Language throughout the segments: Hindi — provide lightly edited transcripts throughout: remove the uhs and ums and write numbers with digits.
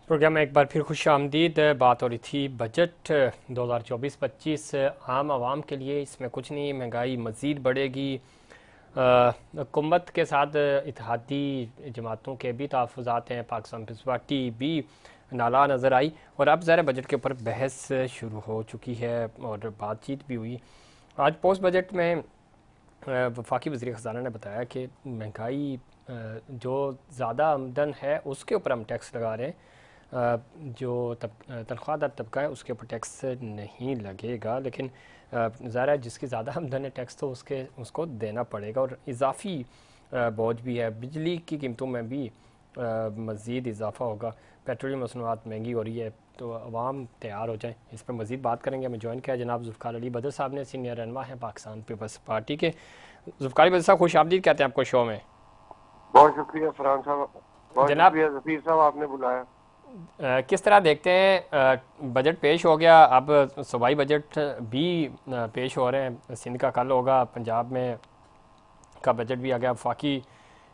प्रोग्राम में एक बार फिर खुश आमदीद। बात हो रही थी बजट 2024-25 आम आवाम के लिए। इसमें कुछ नहीं, महंगाई मज़ीद बढ़ेगी। हुकूमत के साथ इत्तेहादी जमातों के भी तहफ़्फ़ुज़ात हैं, पाकिस्तान पीपल्स पार्टी भी नाला नज़र आई और अब ज़रा बजट के ऊपर बहस शुरू हो चुकी है और बातचीत भी हुई। आज पोस्ट बजट में वफाकी वज़ीर ख़ज़ाना ने बताया कि महंगाई जो ज़्यादा आमदन है उसके ऊपर हम टैक्स लगा रहे हैं, जो तनख्वाहदार तबका है उसके ऊपर टैक्स नहीं लगेगा, लेकिन ज़ाहिर है जिसकी ज़्यादा आमदन है टैक्स तो उसको देना पड़ेगा। और इजाफी बोझ भी है, बिजली की कीमतों में भी मज़ीद इजाफा होगा, पेट्रोलियम मसनूआत महंगी हो रही है, तो अवाम तैयार हो जाए। इस पर मज़ीद बात करेंगे। हमें ज्वाइन किया जनाब ज़ुल्फ़िकार अली बदर साहब ने, सीनियर रहनुमा हैं पाकिस्तान पीपल्स पार्टी के। ज़ुल्फ़िकार अली बदर साहब, खुश आमदीद कहते हैं आपको शो में। बहुत शुक्रिया फरहान साहब, बहुत जनाब, शुक्रिया जफीर साहब, आपने बुलाया। किस तरह देखते हैं, बजट पेश हो गया, अब सूबाई बजट भी पेश हो रहे हैं, सिंध का कल होगा, पंजाब में का बजट भी आ गया, वफाकी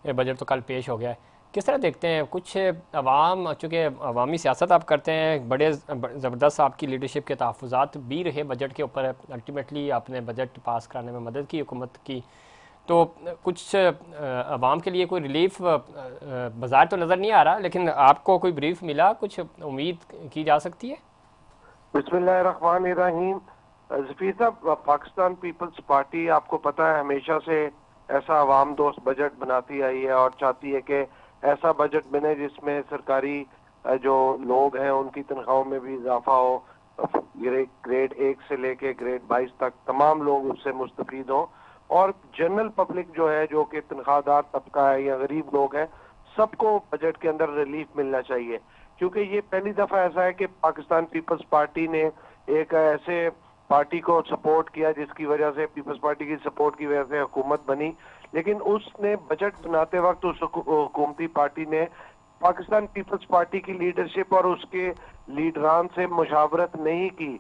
बजट तो कल पेश हो गया है। किस तरह देखते हैं कुछ अवाम, चूँकि अवामी सियासत आप करते हैं, बड़े ज़बरदस्त आपकी लीडरशिप के तहफ़्फ़ुज़ात भी रहे बजट के ऊपर, अल्टीमेटली आपने बजट पास कराने में मदद की हुकूमत की, तो कुछ अवाम के लिए कोई रिलीफ बाजार तो नज़र नहीं आ रहा, लेकिन आपको कोई ब्रीफ मिला, कुछ उम्मीद की जा सकती है? बिस्मिल्लाहिर्रहमानिर्रहीम। जफीर साहब, पाकिस्तान पीपल्स पार्टी आपको पता है हमेशा से ऐसा अवाम दोस्त बजट बनाती आई है और चाहती है कि ऐसा बजट बने जिसमें सरकारी जो लोग हैं उनकी तनख्वाहों में भी इजाफा हो। ग्रेड 1 से लेके ग्रेड 22 तक तमाम लोग उससे मुस्तफीद हों और जनरल पब्लिक जो है, जो कि तनख्वाहदार तबका है या गरीब लोग हैं, सबको बजट के अंदर रिलीफ मिलना चाहिए। क्योंकि ये पहली दफा ऐसा है कि पाकिस्तान पीपल्स पार्टी ने एक ऐसे पार्टी को सपोर्ट किया जिसकी वजह से, पीपल्स पार्टी की सपोर्ट की वजह से हुकूमत बनी, लेकिन उसने बजट बनाते वक्त उस हुकूमती पार्टी ने पाकिस्तान पीपल्स पार्टी की लीडरशिप और उसके लीडरान से मुशावरत नहीं की।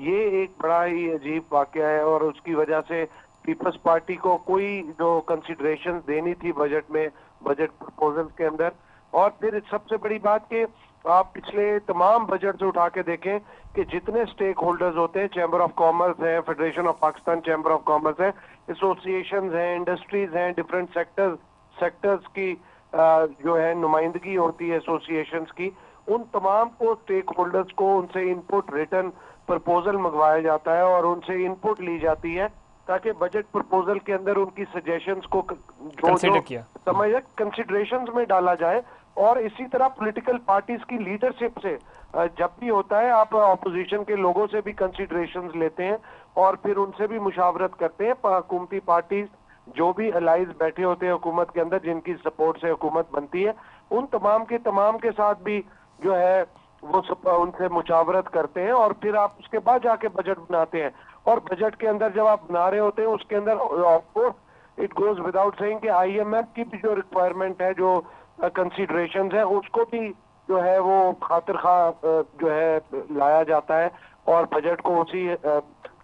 ये एक बड़ा ही अजीब वाकया है और उसकी वजह से पीपल्स पार्टी को कोई जो कंसिडरेशन देनी थी बजट में, बजट प्रपोजल के अंदर। और फिर सबसे बड़ी बात कि आप पिछले तमाम बजट से उठा के देखें कि जितने स्टेक होल्डर्स होते हैं, चैम्बर ऑफ कॉमर्स है, federation of Pakistan chamber of commerce है, एसोसिएशन हैं, इंडस्ट्रीज हैं, डिफरेंट सेक्टर्स की जो है नुमाइंदगी होती है एसोसिएशंस की, उन तमाम को स्टेक होल्डर्स को उनसे इनपुट रिटर्न प्रपोजल मंगवाया जाता है और उनसे इनपुट ली जाती है ताकि बजट प्रपोजल के अंदर उनकी सजेशंस को जो जो समझ कंसिडरेशंस में डाला जाए। और इसी तरह पॉलिटिकल पार्टीज की लीडरशिप से जब भी होता है, आप ऑपोजिशन के लोगों से भी कंसिडरेशंस लेते हैं और फिर उनसे भी मुशावरत करते हैं। हुकूमती पार्टीज जो भी अलाइज बैठे होते हैं हुकूमत के अंदर, जिनकी सपोर्ट से हुकूमत बनती है, उन तमाम के साथ भी जो है वो उनसे मुशावरत करते हैं और फिर आप उसके बाद जाके बजट बनाते हैं। और बजट के अंदर जब आप बना रहे होते हैं उसके अंदर of course it goes without saying कि आईएमएफ की भी जो रिक्वायरमेंट है, जो कंसीडरेशन है, उसको भी जो है वो खातिर खा जो है लाया जाता है और बजट को उसी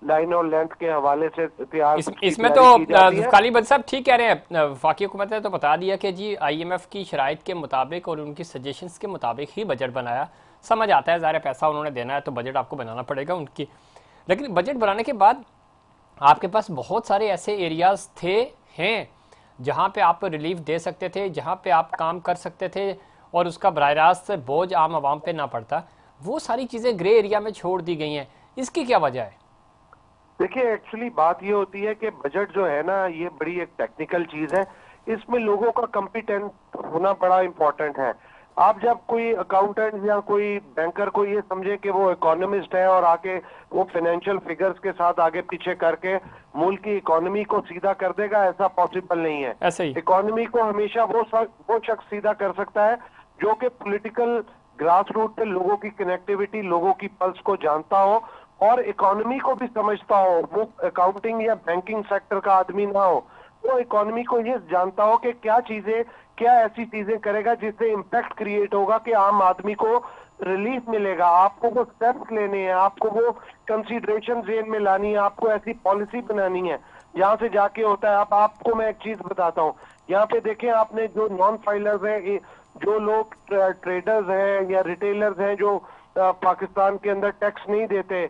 लाइन और लेंथ के हवाले से तैयार इसमें तो ज़ुल्फ़िकार बद साहब ठीक कह रहे हैं। वफाकी हुकूमत ने तो बता दिया कि जी आईएमएफ की शराइत के मुताबिक और उनकी सजेशंस के मुताबिक ही बजट बनाया। समझ आता है, ज़ाहिर पैसा उन्होंने देना है तो बजट आपको बनाना पड़ेगा उनकी, लेकिन बजट बनाने के बाद आपके पास बहुत सारे ऐसे एरियाज हैं जहाँ पे आप रिलीफ दे सकते थे, जहाँ पे आप काम कर सकते थे और उसका बराह रास्त बोझ आम आवाम पे ना पड़ता। वो सारी चीज़ें ग्रे एरिया में छोड़ दी गई हैं, इसकी क्या वजह है? देखिए, एक्चुअली बात ये होती है कि बजट जो है ना, ये बड़ी एक टेक्निकल चीज है। इसमें लोगों का कॉम्पिटेंट होना बड़ा इंपॉर्टेंट है। आप जब कोई अकाउंटेंट या कोई बैंकर को ये समझे कि वो इकोनॉमिस्ट है और आके वो फाइनेंशियल फिगर्स के साथ आगे पीछे करके मुल्क की इकोनॉमी को सीधा कर देगा, ऐसा पॉसिबल नहीं है। ऐसे ही इकोनॉमी को हमेशा वो शख्स सीधा कर सकता है जो कि पॉलिटिकल ग्रास रूट पे लोगों की कनेक्टिविटी, लोगों की पल्स को जानता हो और इकोनॉमी को भी समझता हो। वो अकाउंटिंग या बैंकिंग सेक्टर का आदमी ना हो, वो इकोनॉमी को ये जानता हो कि क्या ऐसी चीजें करेगा जिससे इम्पैक्ट क्रिएट होगा कि आम आदमी को रिलीफ मिलेगा। आपको वो स्टेप्स लेने हैं, आपको वो कंसीडरेशन जेन में लानी है, आपको ऐसी पॉलिसी बनानी है। यहाँ से जाके होता है। अब आपको मैं एक चीज बताता हूँ, यहाँ पे देखें आपने, जो नॉन फाइलर्स हैं, जो लोग ट्रेडर्स हैं या रिटेलर्स हैं जो पाकिस्तान के अंदर टैक्स नहीं देते,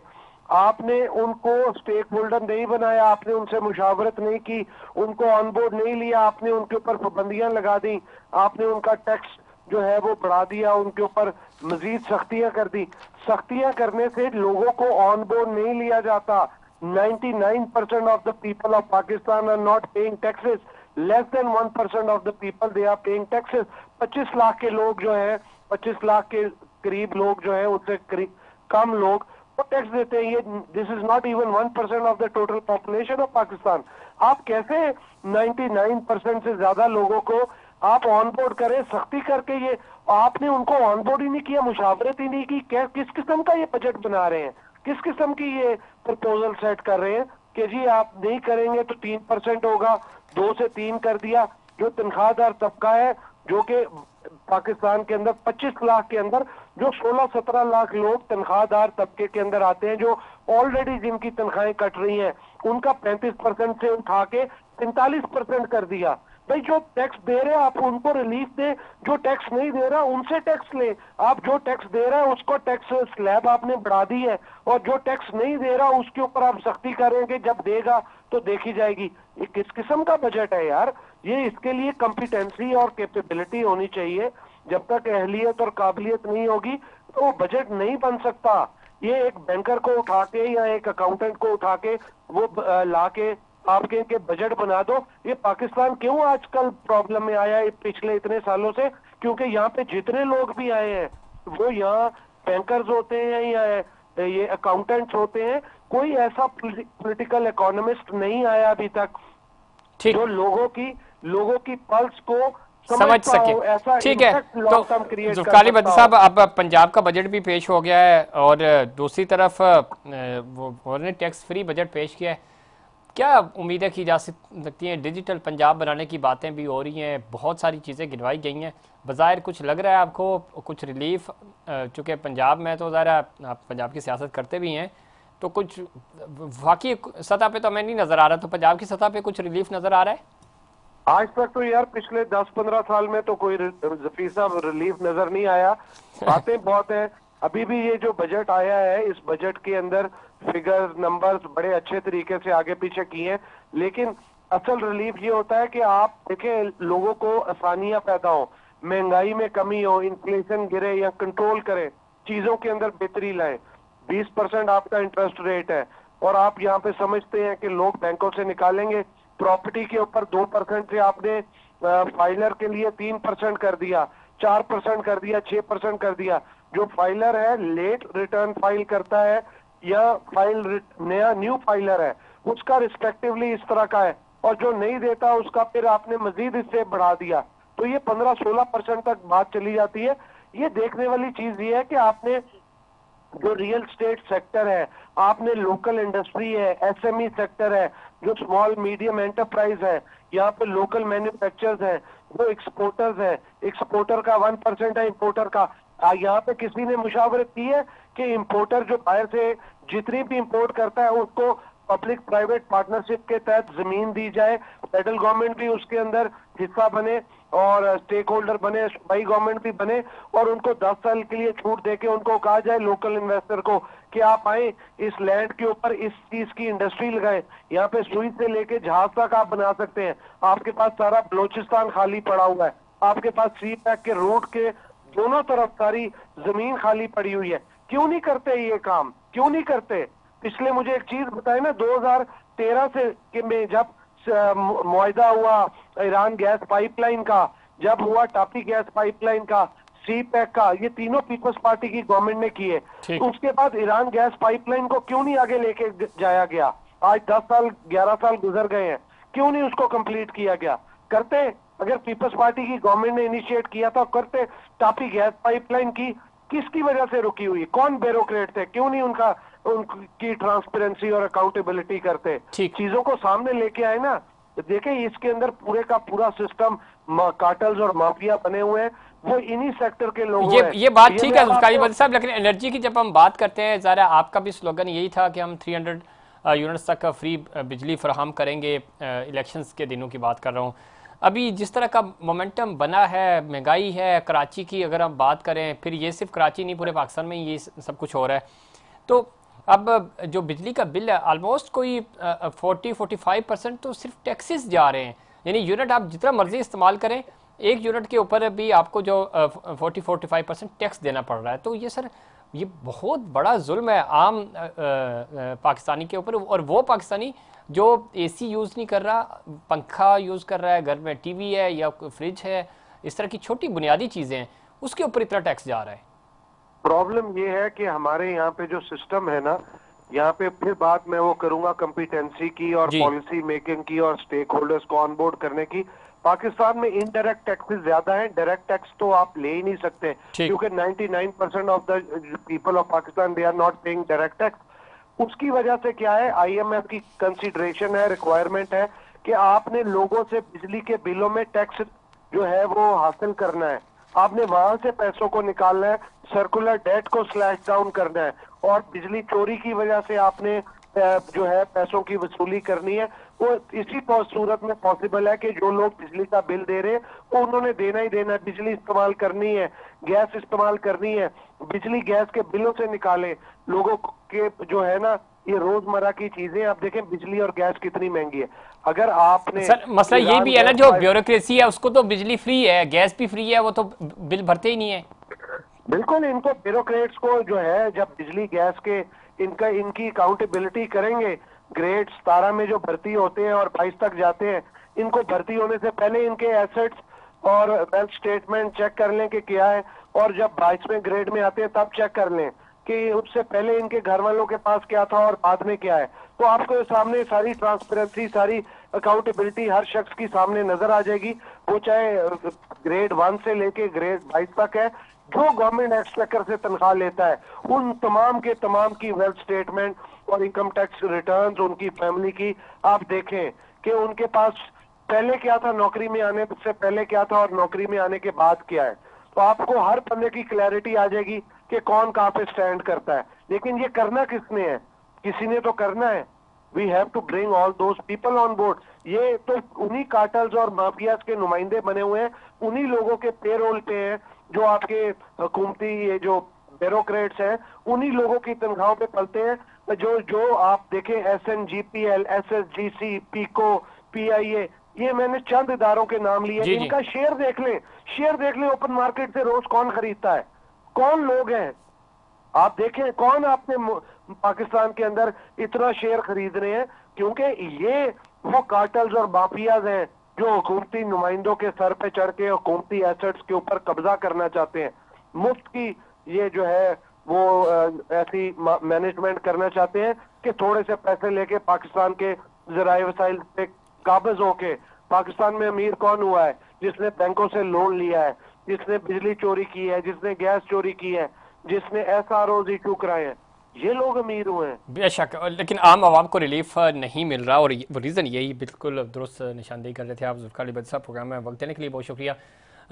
आपने उनको स्टेक होल्डर नहीं बनाया, आपने उनसे मुशावरत नहीं की, उनको ऑन बोर्ड नहीं लिया, आपने उनके ऊपर पाबंदियां लगा दी, आपने उनका टैक्स जो है वो बढ़ा दिया, उनके ऊपर मजीद सख्तियां कर दी। सख्तियां करने से लोगों को ऑन बोर्ड नहीं लिया जाता। 99% of the people of Pakistan are not paying taxes. Less than 1% of the people they are paying taxes. 25 lakh के लोग जो है, 25 लाख के करीब लोग जो है, उससे करीब कम लोग वो टैक्स देते हैं। ये this is not even 1% of the total population of Pakistan. आप कैसे 99% से ज्यादा लोगों को आप ऑन बोर्ड करें सख्ती करके? ये आपने उनको ऑन बोर्ड ही नहीं किया, मुशावरत ही नहीं की। किस किस्म का ये बजट बना रहे हैं, किस किस्म की ये प्रपोजल सेट कर रहे हैं कि जी आप नहीं करेंगे तो 3% होगा, 2 से 3 कर दिया। जो तनख्वाहदार तबका है, जो कि पाकिस्तान के अंदर 25 लाख के अंदर जो 16-17 लाख लोग तनख्वाहदार तबके के अंदर आते हैं, जो ऑलरेडी जिनकी तनख्वाहें कट रही हैं, उनका 35% से उठा के 45% कर दिया। भाई जो टैक्स दे रहे हैं आप उनको रिलीफ दे, जो टैक्स नहीं दे रहा उनसे टैक्स ले। आप जो टैक्स दे रहा है उसको टैक्स स्लैब आपने बढ़ा दी है, और जो टैक्स नहीं दे रहा उसके ऊपर आप सख्ती करेंगे, जब देगा तो देखी जाएगी। ये किस किस्म का बजट है यार? ये इसके लिए कॉम्पिटेंसी और कैपेबिलिटी होनी चाहिए। जब तक अहलियत और काबिलियत नहीं होगी तो वो बजट नहीं बन सकता। ये एक बैंकर को उठा के या एक अकाउंटेंट को उठा के वो ला के आपके इनके बजट बना दो। ये पाकिस्तान क्यों आजकल प्रॉब्लम में आया है पिछले इतने सालों से? क्योंकि यहाँ पे जितने लोग भी आए हैं वो यहाँ बैंकर्स होते हैं या ये अकाउंटेंट्स होते हैं, कोई ऐसा पॉलिटिकल इकोनॉमिस्ट नहीं आया अभी तक जो लोगों की पल्स को समझ सके। ऐसा ठीक है, तो जुल्फकार भट्टी साहब, अब पंजाब का बजट भी पेश हो गया है और दूसरी तरफ उन्होंने टैक्स फ्री बजट पेश किया है। क्या उम्मीदें की जा सकती हैं? डिजिटल पंजाब बनाने की बातें भी हो रही हैं, बहुत सारी चीज़ें गिनवाई गई हैं। बज़ाहिर कुछ लग रहा है आपको कुछ रिलीफ, चूँकि पंजाब में तो ज़रा आप पंजाब की सियासत करते भी हैं, तो कुछ वाकई सतह पे तो हमें नहीं नज़र आ रहा, तो पंजाब की सतह पे कुछ रिलीफ नज़र आ रहा है? आज तक तो यार पिछले 10-15 साल में तो कोई जफी साहब रिलीफ नजर नहीं आया। बातें बहुत हैं। अभी भी ये जो बजट आया है, इस बजट के अंदर फिगर नंबर्स बड़े अच्छे तरीके से आगे पीछे किए हैं, लेकिन असल रिलीफ ये होता है कि आप देखें लोगों को आसानियां पैदा हो, महंगाई में कमी हो, इन्फ्लेशन गिरे या कंट्रोल करें, चीजों के अंदर बेहतरी लाए। 20% आपका इंटरेस्ट रेट है और आप यहाँ पे समझते हैं कि लोग बैंकों से निकालेंगे। प्रॉपर्टी के ऊपर 2% से आपने फाइलर के लिए 3% कर दिया, 4% कर दिया, 6% कर दिया। जो फाइलर है लेट रिटर्न फाइल करता है या नया न्यू फाइलर है, उसका रिस्पेक्टिवली इस तरह का है, और जो नहीं देता उसका फिर आपने मजीद इससे बढ़ा दिया, तो ये 15-16% तक बात चली जाती है। ये देखने वाली चीज ये है कि आपने जो रियल स्टेट सेक्टर है, आपने लोकल इंडस्ट्री है, एसएमई सेक्टर है, जो स्मॉल मीडियम एंटरप्राइज है, यहाँ पे लोकल मैन्युफैक्चरर्स है, जो एक्सपोर्टर्स है, एक्सपोर्टर का 1% है, इंपोर्टर का। यहाँ पे किसी ने मुशावरत की है कि इंपोर्टर जो बाहर से जितनी भी इंपोर्ट करता है उसको पब्लिक प्राइवेट पार्टनरशिप के तहत जमीन दी जाए, फेडरल गवर्नमेंट भी उसके अंदर हिस्सा बने और स्टेक होल्डर बने, सूबाई गवर्नमेंट भी बने, और उनको 10 साल के लिए छूट देके उनको कहा जाए लोकल इन्वेस्टर को कि आप आए इस लैंड के ऊपर इस चीज की इंडस्ट्री लगाएं, यहाँ पे सुई से लेके जहाज तक आप बना सकते हैं। आपके पास सारा बलोचिस्तान खाली पड़ा हुआ है, आपके पास सी पैक के रूट के दोनों तरफ सारी जमीन खाली पड़ी हुई है। क्यों नहीं करते ये काम, क्यों नहीं करते? पिछले मुझे एक चीज बताए ना, 2013 से में जब मुआहदा हुआ ईरान गैस पाइपलाइन का, जब हुआ टापी गैस पाइपलाइन का, सी पैक का, ये तीनों पीपल्स पार्टी की गवर्नमेंट ने किए। तो उसके बाद ईरान गैस पाइपलाइन को क्यों नहीं आगे लेके जाया गया? आज 10 साल 11 साल गुजर गए हैं, क्यों नहीं उसको कंप्लीट किया गया? करते, अगर पीपल्स पार्टी की गवर्नमेंट ने इनिशिएट किया था करते। टापी गैस पाइपलाइन की किसकी वजह से रुकी हुई? कौन ब्यूरोक्रेट थे? क्यों नहीं उनकी ट्रांसपेरेंसी और अकाउंटेबिलिटी करते? चीजों को सामने लेके आए ना। देखें इसके अंदर पूरे का पूरा सिस्टम कार्टल्स और माफिया बने हुए हैं, वो इन्हीं सेक्टर के लोग हैं। ये बात ठीक है जुल्फकार भट्टी साहब, लेकिन एनर्जी की जब हम बात करते हैं, ज़रा आपका भी स्लोगन यही था कि हम 300 यूनिट्स तक फ्री बिजली फराहम करेंगे। इलेक्शंस के दिनों की बात कर रहा हूँ। अभी जिस तरह का मोमेंटम बना है, महंगाई है, कराची की अगर हम बात करें, फिर ये सिर्फ कराची नहीं पूरे पाकिस्तान में ये सब कुछ हो रहा है, तो अब जो बिजली का बिल है ऑलमोस्ट कोई 40-45% तो सिर्फ टैक्सेस जा रहे हैं। यानी यूनिट आप जितना मर्जी इस्तेमाल करें, एक यूनिट के ऊपर भी आपको जो 40-45% टैक्स देना पड़ रहा है। तो ये सर, ये बहुत बड़ा जुल्म है आम पाकिस्तानी के ऊपर, और वो पाकिस्तानी जो एसी यूज़ नहीं कर रहा, पंखा यूज़ कर रहा है, घर में टीवी है या फ्रिज है, इस तरह की छोटी बुनियादी चीज़ें हैं, उसके ऊपर इतना टैक्स जा रहा है। प्रॉब्लम ये है कि हमारे यहाँ पे जो सिस्टम है ना, यहाँ पे फिर बात मैं वो करूंगा कम्पिटेंसी की और जी पॉलिसी मेकिंग की और स्टेक होल्डर्स को ऑन बोर्ड करने की। पाकिस्तान में इनडायरेक्ट टैक्सेस ज्यादा है, डायरेक्ट टैक्स तो आप ले ही नहीं सकते, ठीक। क्योंकि 99% of the people of Pakistan they are not paying direct tax. उसकी वजह से क्या है, आईएमएफ की कंसीडरेशन है, रिक्वायरमेंट है कि आपने लोगों से बिजली के बिलों में टैक्स जो है वो हासिल करना है, आपने वहां से पैसों को निकालना है, सर्कुलर डेट को स्लैश डाउन करना है, और बिजली चोरी की वजह से आपने जो है पैसों की वसूली करनी है। वो इसी सूरत में पॉसिबल है कि जो लोग बिजली का बिल दे रहे हैं वो उन्होंने देना ही देना है, बिजली इस्तेमाल करनी है, गैस इस्तेमाल करनी है, बिजली गैस के बिलों से निकाले लोगों के जो है ना, ये रोजमर्रा की चीजें। आप देखें बिजली और गैस कितनी महंगी है। अगर आपने सर मसला ये भी है ना, जो ब्यूरोक्रेसी है उसको तो बिजली फ्री है, गैस भी फ्री है, वो तो बिल भरते ही नहीं है। बिल्कुल, इनको ब्यूरोक्रेट्स को जो है, जब बिजली गैस के इनकी अकाउंटेबिलिटी करेंगे, ग्रेड 17 में जो भर्ती होते हैं और 22 तक जाते हैं, इनको भर्ती होने से पहले इनके एसेट्स और वेल्थ स्टेटमेंट चेक कर लें कि क्या है, और जब 22वें ग्रेड में आते हैं तब चेक कर लें कि उससे पहले इनके घर वालों के पास क्या था और बाद में क्या है। तो आपको सामने सारी ट्रांसपेरेंसी, सारी अकाउंटेबिलिटी हर शख्स की सामने नजर आ जाएगी, वो चाहे ग्रेड 1 से लेके ग्रेड 22 तक है। जो गवर्नमेंट एक्सपेक्टर से तनख्वाह लेता है, उन तमाम के तमाम की वेल्थ स्टेटमेंट और इनकम टैक्स रिटर्न्स उनकी फैमिली की आप देखें कि उनके पास पहले क्या था, नौकरी में आने से पहले क्या था और नौकरी में आने के बाद क्या है। तो आपको हर बंदे की क्लैरिटी आ जाएगी कि कौन कहाँ पे स्टैंड करता है। लेकिन ये करना किसने है, किसी ने तो करना है। We have to bring all those people on board. ये तो उन्हीं कार्टल्स और माफियाज के नुमाइंदे बने हुए हैं, उन्हीं लोगों के पेरोल पे हैं, जो आपके हुकूमती ये जो ब्यूरोक्रेट्स हैं, उन्हीं लोगों की तनख्वाहों पे पलते हैं। जो आप देखें SNGPL, SSGC, पीको, PIA, ये मैंने चंद इदारों के नाम लिए, इनका शेयर देख लें ओपन मार्केट से रोज कौन खरीदता है, कौन लोग हैं, आप देखें कौन आपने पाकिस्तान के अंदर इतना शेयर खरीद रहे हैं। क्योंकि ये वो कार्टल्स और माफियाज हैं जो हुकूमती नुमाइंदों के सर पे चढ़ के हुकूमती एसेट्स के ऊपर कब्जा करना चाहते हैं, मुफ्त की ये जो है वो ऐसी मैनेजमेंट करना चाहते हैं कि थोड़े से पैसे लेके पाकिस्तान के ज़राए वसाइल पे काबिज होके। पाकिस्तान में अमीर कौन हुआ है, जिसने बैंकों से लोन लिया है, जिसने बिजली चोरी की है, जिसने गैस चोरी की है, जिसने SROs इशू कराए हैं, ये लोग अमीर हुए हैं। बेशक, लेकिन आम आवाम को रिलीफ नहीं मिल रहा, और रीज़न यही बिल्कुल दुरुस्त निशानदेही कर रहे थे आप जुल्फ़िकार अली भट्ट साहब। प्रोग्राम में वक्त देने के लिए बहुत शुक्रिया।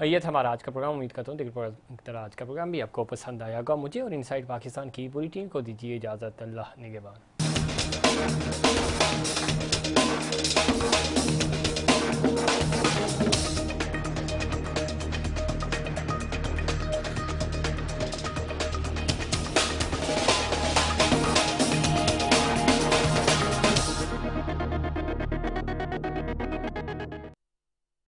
ये था हमारा आज का प्रोग्राम। उम्मीद करता हूँ देखिए तरह आज का प्रोग्राम भी आपको पसंद आया होगा। मुझे और इनसाइड पाकिस्तान की पूरी टीम को दीजिए इजाज़त। अल्लाह निगहबान।